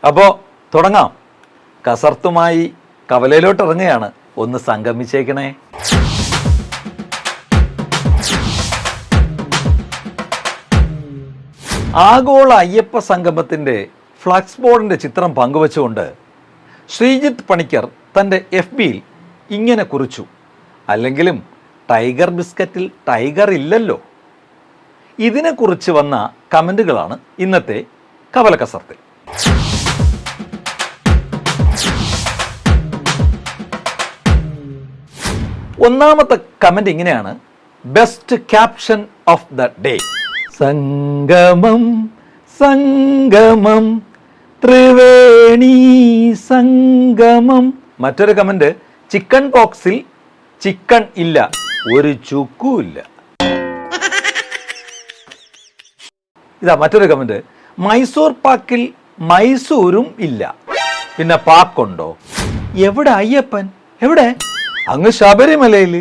അപ്പോൾ തുടങ്ങാം. കസർത്തുമായി കവലയിലോട്ട് ഇറങ്ങുകയാണ്. ഒന്ന് സംഗമിച്ചേക്കണേ. ആഗോള അയ്യപ്പ സംഗമത്തിൻ്റെ ഫ്ലക്സ് ബോർഡിൻ്റെ ചിത്രം പങ്കുവച്ചുകൊണ്ട് ശ്രീജിത്ത് പണിക്കർ തൻ്റെ FBയിൽ ഇങ്ങനെ കുറിച്ചു. അല്ലെങ്കിലും ടൈഗർ ബിസ്ക്കറ്റിൽ ടൈഗർ ഇല്ലല്ലോ. ഇതിനെക്കുറിച്ച് വന്ന കമൻറ്റുകളാണ് ഇന്നത്തെ കവല കസർത്തിൽ. ഒന്നാമത്തെ കമന്റ് ഇങ്ങനെയാണ്. Best caption of the day. സംഗമം സംഗമം ത്രിവേണി സംഗമം. മറ്റൊരു കമന്റ്, ചിക്കൻ ബോക്സിൽ ചിക്കൻ ഇല്ല, ഒരു ചുക്കുമില്ല. ഇതാ മറ്റൊരു കമന്റ്, മൈസൂർ പാക്കിൽ മൈസൂരും ഇല്ല, പിന്നെ പാക്കുണ്ടോ? എവിടെ അയ്യപ്പൻ? എവിടെ? അങ്ങ് ശബരിമലയിൽ.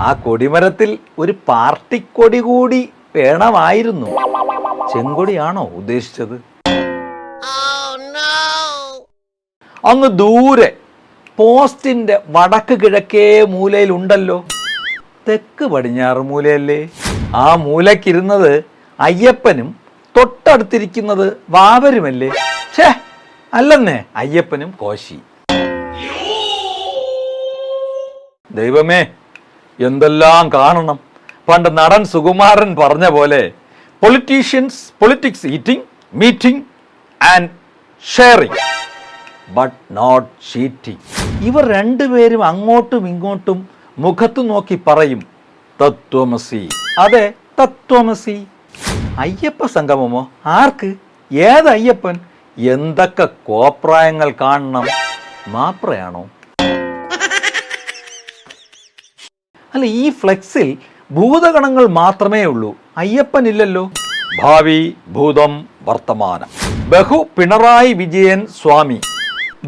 ആ കൊടിമരത്തിൽ ഒരു പാർട്ടിക്കൊടി കൂടി വേണമായിരുന്നു. ചെങ്കൊടിയാണോ ഉദ്ദേശിച്ചത്? അങ്ങ് ദൂരെ പോസ്റ്റിന്റെ വടക്ക് കിഴക്കേ മൂലയിലുണ്ടല്ലോ. തെക്ക് പടിഞ്ഞാറ് മൂലയല്ലേ? ആ മൂലക്കിരുന്നത് അയ്യപ്പനും തൊട്ടടുത്തിരിക്കുന്നത് വാവരുമല്ലേ? ഛേ, അല്ലെന്നേ, അയ്യപ്പനും കോശി. ദൈവമേ, എന്തെല്ലാം കാണണം. പണ്ട് നടൻ സുകുമാരൻ പറഞ്ഞ പോലെ, politicians politics eating meeting and sharing but not cheating. ഇവർ രണ്ടുപേരും അങ്ങോട്ടും ഇങ്ങോട്ടും മുഖത്തു നോക്കി പറയും തത്വമസി. അതെ, തത്വമസി. അയ്യപ്പ സംഗമമോ? ആർക്ക്? ഏത് അയ്യപ്പൻ? എന്തൊക്കെ കോപ്രായങ്ങൾ കാണണം. മാപ്രയാണോ? അല്ല, ഈ ഫ്ലെക്സിൽ ഭൂതഗണങ്ങൾ മാത്രമേ ഉള്ളൂ, അയ്യപ്പനില്ലല്ലോ. ഭാവി, ഭൂതം, വർത്തമാനം. ബഹു പിണറായി വിജയൻ സ്വാമി.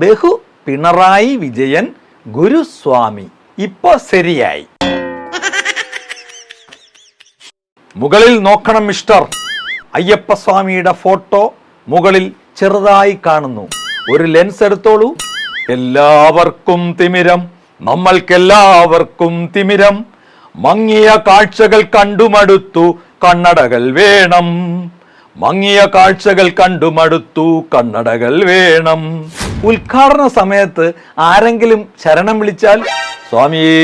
ബഹു പിണറായി വിജയൻ ഗുരുസ്വാമി. ഇപ്പൊ ശരിയായി. മുകളിൽ നോക്കണം മിസ്റ്റർ. അയ്യപ്പ സ്വാമിയുടെ ഫോട്ടോ മുകളിൽ ചെറുതായി കാണുന്നു. ഒരു ലെൻസ് എടുത്തോളൂ. എല്ലാവർക്കും തിമിരം, നമ്മൾക്കെല്ലാവർക്കും തിമിരം. മങ്ങിയ കാഴ്ചകൾ കണ്ടുമടുത്തു, കണ്ണടകൾ വേണം. മങ്ങിയ കാഴ്ചകൾ കണ്ടുമടുത്തു, കണ്ണടകൾ വേണം. ഉദ്ഘാടന സമയത്ത് ആരെങ്കിലും ശരണം വിളിച്ചാൽ സ്വാമിയേ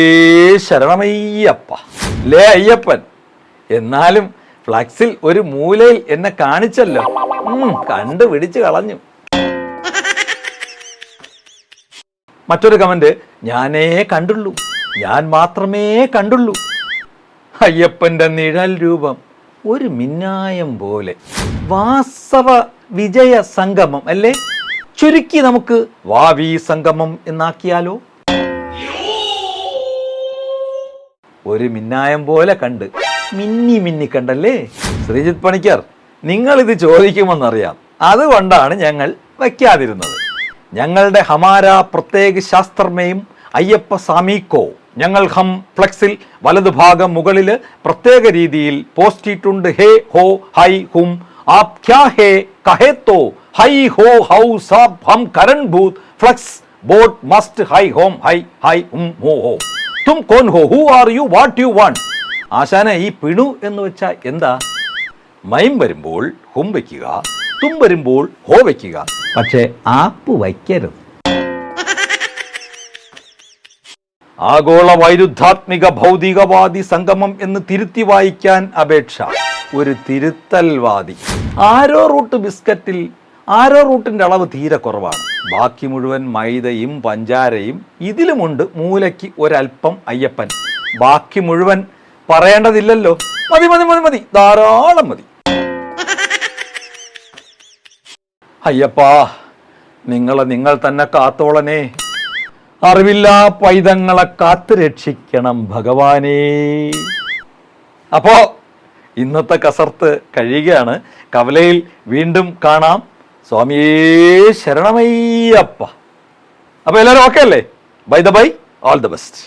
ശരണമയ്യപ്പ, ലേ അയ്യപ്പൻ. എന്നാലും ഫ്ലക്സിൽ ഒരു മൂലയിൽ എന്നെ കാണിച്ചല്ലോ. കണ്ടുപിടിച്ച് കളഞ്ഞു. മറ്റൊരു കമന്റ്, ഞാനേ കണ്ടുള്ളൂ, ഞാൻ മാത്രമേ കണ്ടുള്ളൂ. അയ്യപ്പന്റെ നിഴൽ രൂപം ഒരു മിന്നായം പോലെ. വാസവ വിജയ സംഗമം അല്ലേ? ചുരുക്കി നമുക്ക് വാവി സംഗമം എന്നാക്കിയാലോ? ഒരു മിന്നായം പോലെ കണ്ട്, മിന്നി മിന്നി കണ്ടല്ലേ? ശ്രീജിത്ത് പണിക്കർ, നിങ്ങൾ ഇത് ചോദിക്കുമെന്നറിയാം, അതുകൊണ്ടാണ് ഞങ്ങൾ വയ്ക്കാതിരുന്നത്. ഞങ്ങളുടെ ഹമാര പ്രത്യേക ശാസ്ത്രമേയും അയ്യപ്പ സാമീക്കോ. ഞങ്ങൾ ഹം ഫ്ലക്സിൽ വലതുഭാഗം മുകളിൽ പ്രത്യേക രീതിയിൽ പോസ്റ്റ് ഇട്ടുണ്ട്. ഹേ ഹോ ഹൈ ഹും ആപ് ക്യാ ഹേ കഹേ തോ ഹൈ ഹോ ഹൗ സാബ് ഹം കരൺ ഭൂത് ഫ്ലക്സ് ബോട്ട് മസ്റ്റ് ഹൈ ഹോം ഹൈ ഹൈ ഹും ഹോ ഹോ തും കോൻ ഹോ who are you what you want. ആശാനെ, ഈ പിണു എന്ന് വെച്ചാൽ എന്താ? മൈം വരുമ്പോൾ ഹും വയ്ക്കുക, തും വരുമ്പോൾ ഹോ വയ്ക്കുക, പക്ഷേ ആപ്പ് വയ്ക്കരുത്. ആഗോള വൈരുദ്ധാത്മിക ഭൗതികവാദി സംഗമം എന്ന് തിരുത്തി വായിക്കാൻ അപേക്ഷ. ഒരു തിരുത്തൽവാദി. ആരോ റൂട്ട് ബിസ്ക്കറ്റിൽ ആരോ റൂട്ടിൻ്റെ അളവ് തീരെ കുറവാണ്. ബാക്കി മുഴുവൻ മൈദയും പഞ്ചാരയും. ഇതിലുമുണ്ട് മൂലയ്ക്ക് ഒരൽപ്പം അയ്യപ്പൻ. ബാക്കി മുഴുവൻ പറയേണ്ടതില്ലല്ലോ. മതി മതി മതി മതി, ധാരാളം മതി. അയ്യപ്പാ, നിങ്ങൾ തന്നെ കാത്തോളനെ. അറിവില്ലാ പൈതങ്ങളെ കാത്തു രക്ഷിക്കണം ഭഗവാനേ. അപ്പോ ഇന്നത്തെ കസർത്ത് കഴിയുകയാണ്. കവലയിൽ വീണ്ടും കാണാം. സ്വാമിയേ ശരണമയ്യപ്പ. അപ്പൊ എല്ലാവരും ഓക്കെ അല്ലേ? By the by, all the best.